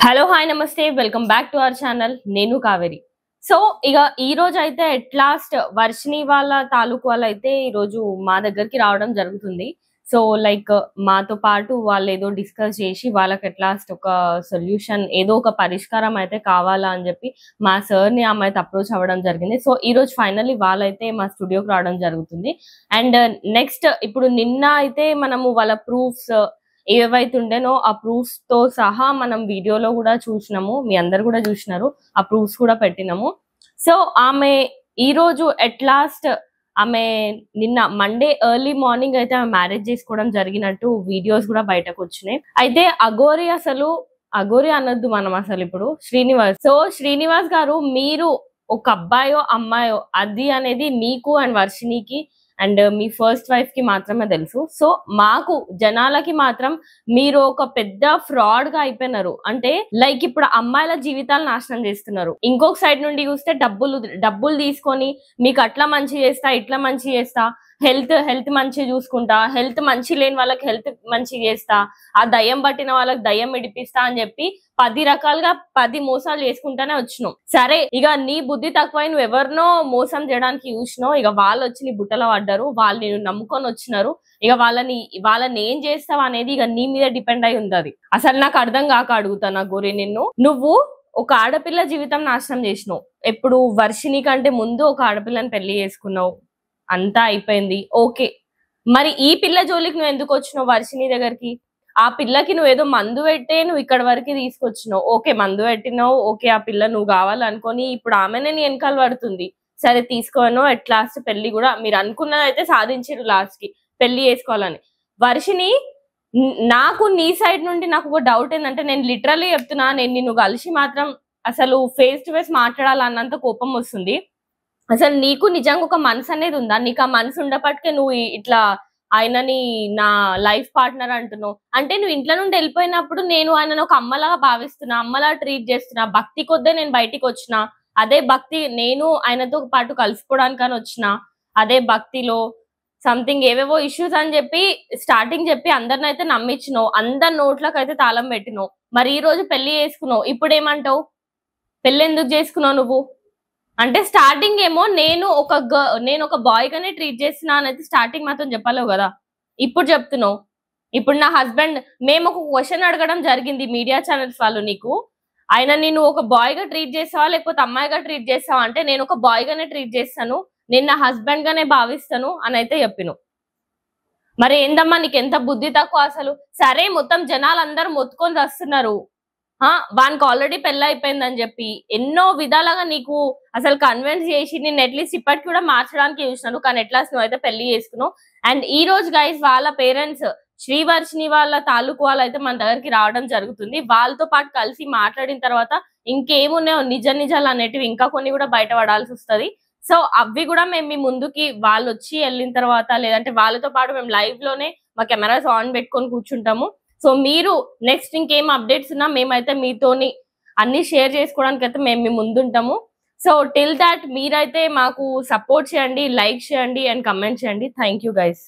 Hello hi నమస్తే welcome back to our channel. నేను Kaveri. So ఇక ఈ రోజు అయితే ఎట్ లాస్ట్ వర్షిని వాళ్ళ తాలూకు వాళ్ళు అయితే ఈ రోజు మా దగ్గరికి రావడం జరుగుతుంది. సో లైక్ మాతో పాటు వాళ్ళు ఏదో డిస్కస్ చేసి వాళ్ళకి ఎట్ లాస్ట్ ఒక సొల్యూషన్ ఏదో ఒక పరిష్కారం అయితే కావాలా అని చెప్పి మా సార్ ని ఆమె అయితే అప్రోచ్ అవ్వడం జరిగింది. సో ఈ రోజు ఫైనల్లీ వాళ్ళైతే మా స్టూడియోకి రావడం జరుగుతుంది. అండ్ నెక్స్ట్ ఇప్పుడు నిన్న అయితే మనము వాళ్ళ ప్రూఫ్స్ ఏవైతే ఉండేనో ఆ ప్రూఫ్స్ తో సహా మనం వీడియోలో కూడా చూసినాము, మీ అందరు కూడా చూసినారు, ఆ ప్రూఫ్స్ కూడా పెట్టినాము. సో ఆమె ఈ రోజు ఎట్ లాస్ట్ ఆమె నిన్న మండే ఎర్లీ మార్నింగ్ అయితే ఆమె మ్యారేజ్ చేసుకోవడం జరిగినట్టు వీడియోస్ కూడా బయటకు వచ్చినాయి. అయితే అఘోరి అనొద్దు మనం అసలు ఇప్పుడు శ్రీనివాస్. సో శ్రీనివాస్ గారు, మీరు ఒక అబ్బాయో అమ్మాయో అది అనేది మీకు అండ్ వర్షినికి అండ్ మీ ఫస్ట్ వైఫ్ కి మాత్రమే తెలుసు. సో మాకు జనాలకి మాత్రం మీరు ఒక పెద్ద ఫ్రాడ్ గా అయిపోయినారు. అంటే లైక్ ఇప్పుడు అమ్మాయిల జీవితాలు నాశనం చేస్తున్నారు. ఇంకొక సైడ్ నుండి చూస్తే డబ్బులు తీసుకొని మీకు అట్లా మంచి చేస్తా, ఇట్లా మంచి చేస్తా, హెల్త్ మంచి చూసుకుంటా, హెల్త్ మంచి లేని వాళ్ళకి హెల్త్ మంచి చేస్తా, ఆ దయ్యం పట్టిన వాళ్ళకి దయ్యం విడిపిస్తా అని చెప్పి 10 రకాలుగా 10 మోసాలు చేసుకుంటానే వచ్చినావు. సరే, ఇక నీ బుద్ధి తక్కువై నువ్వు ఎవరినో మోసం చేయడానికి చూసినావు. ఇక వాళ్ళు వచ్చి నీ బుట్టలో పడ్డారు, వాళ్ళు నేను నమ్ముకొని వచ్చినారు. ఇక వాళ్ళని ఏం చేస్తావు అనేది ఇక నీ మీద డిపెండ్ అయి ఉంది. అసలు నాకు అర్థం కాక అడుగుతాను గోరి, నువ్వు ఒక ఆడపిల్ల జీవితం నాశనం చేసినావు. ఎప్పుడు వర్షిని కంటే ముందు ఒక ఆడపిల్లని పెళ్లి చేసుకున్నావు, అంతా అయిపోయింది, ఓకే. మరి ఈ పిల్ల జోలికి నువ్వు ఎందుకు వచ్చినావు వర్షిని దగ్గరికి? ఆ పిల్లకి నువ్వేదో మందు పెట్టే నువ్వు ఇక్కడ వరకు తీసుకొచ్చినావు, ఓకే. మందు పెట్టినావు, ఓకే. ఆ పిల్ల నువ్వు కావాలనుకొని ఇప్పుడు ఆమెనే నీ వెనకాల పడుతుంది. సరే తీసుకోను, ఎట్ లాస్ట్ పెళ్లి కూడా మీరు అనుకున్నది అయితే సాధించారు, లాస్ట్ కి పెళ్లి చేసుకోవాలని. వర్షిని, నాకు నీ సైడ్ నుండి నాకు ఒక డౌట్ ఏంటంటే, నేను లిటరల్లీ చెప్తున్నా, నేను నిన్ను కలిసి మాత్రం అసలు ఫేస్ టు ఫేస్ మాట్లాడాలన్నంత కోపం వస్తుంది. అసలు నీకు నిజంగా ఒక మనసు అనేది ఉందా? నీకు ఆ మనసు ఉండపట్టుకే నువ్వు ఇట్లా ఆయనని నా లైఫ్ పార్ట్నర్ అంటున్నావు. అంటే నువ్వు ఇంట్లో నుండి వెళ్ళిపోయినప్పుడు నేను ఆయనను ఒక అమ్మలాగా భావిస్తున్నా, అమ్మలా ట్రీట్ చేస్తున్నా, భక్తి కొద్దే నేను బయటికి వచ్చిన, అదే భక్తి నేను ఆయనతో పాటు కలిసిపోవడానికని వచ్చిన, అదే భక్తిలో సంథింగ్ ఏవేవో ఇష్యూస్ అని చెప్పి స్టార్టింగ్ చెప్పి అందరినైతే నమ్మించినావు, అందరి నోట్లకైతే తాళం పెట్టినావు. మరి ఈ రోజు పెళ్లి చేసుకున్నావు, ఇప్పుడు ఏమంటావు? పెళ్లి ఎందుకు చేసుకున్నావు నువ్వు? అంటే స్టార్టింగ్ ఏమో నేను ఒక బాయ్ గానే ట్రీట్ చేస్తున్నా అనేది స్టార్టింగ్ మాత్రం చెప్పలేవు కదా, ఇప్పుడు చెప్తున్నావు. ఇప్పుడు నా హస్బెండ్, మేము ఒక క్వశ్చన్ అడగడం జరిగింది మీడియా ఛానల్స్ వాళ్ళు, నీకు ఆయన నేను ఒక బాయ్ గా ట్రీట్ చేస్తావా లేకపోతే అమ్మాయిగా ట్రీట్ చేస్తావా అంటే, నేను ఒక బాయ్ గానే ట్రీట్ చేస్తాను, నేను నా హస్బెండ్ గానే భావిస్తాను అని అయితే చెప్పిను. మరి ఏందమ్మా నీకు ఎంత బుద్ధి తక్కువ అసలు? సరే, మొత్తం జనాలు అందరూ మొత్తుకొని వస్తున్నారు, వానికి ఆల్రెడీ పెళ్లి అయిపోయిందని చెప్పి ఎన్నో విధాలుగా నీకు అసలు కన్విన్స్ చేసి నేను అట్లీస్ట్ ఇప్పటికి కూడా మార్చడానికి చూసినాను, కానీ ఎట్లాస్ నువ్వు అయితే పెళ్లి చేసుకున్నావు. అండ్ ఈ రోజు గైస్ వాళ్ళ పేరెంట్స్ శ్రీవర్షిని వాళ్ళ తాలూకు వాళ్ళు అయితే మన దగ్గరికి రావడం జరుగుతుంది. వాళ్ళతో పాటు కలిసి మాట్లాడిన తర్వాత ఇంకేమున్నాయో నిజాలు అనేటివి ఇంకా కొన్ని కూడా బయట పడాల్సి వస్తుంది. సో అవి కూడా మేము మీ ముందుకి వాళ్ళు వచ్చి వెళ్ళిన తర్వాత, లేదంటే వాళ్ళతో పాటు మేము లైవ్ లోనే మా కెమెరాస్ ఆన్ పెట్టుకొని కూర్చుంటాము. సో మీరు నెక్స్ట్ ఇంకేం అప్డేట్స్ ఉన్నా మేమైతే మీతోని అన్ని షేర్ చేసుకోవడానికి అయితే మేము మీ ముందుంటాము. సో టిల్ దాట్ మీరైతే మాకు సపోర్ట్ చేయండి, లైక్ చేయండి అండ్ కమెంట్ చేయండి. Thank you guys.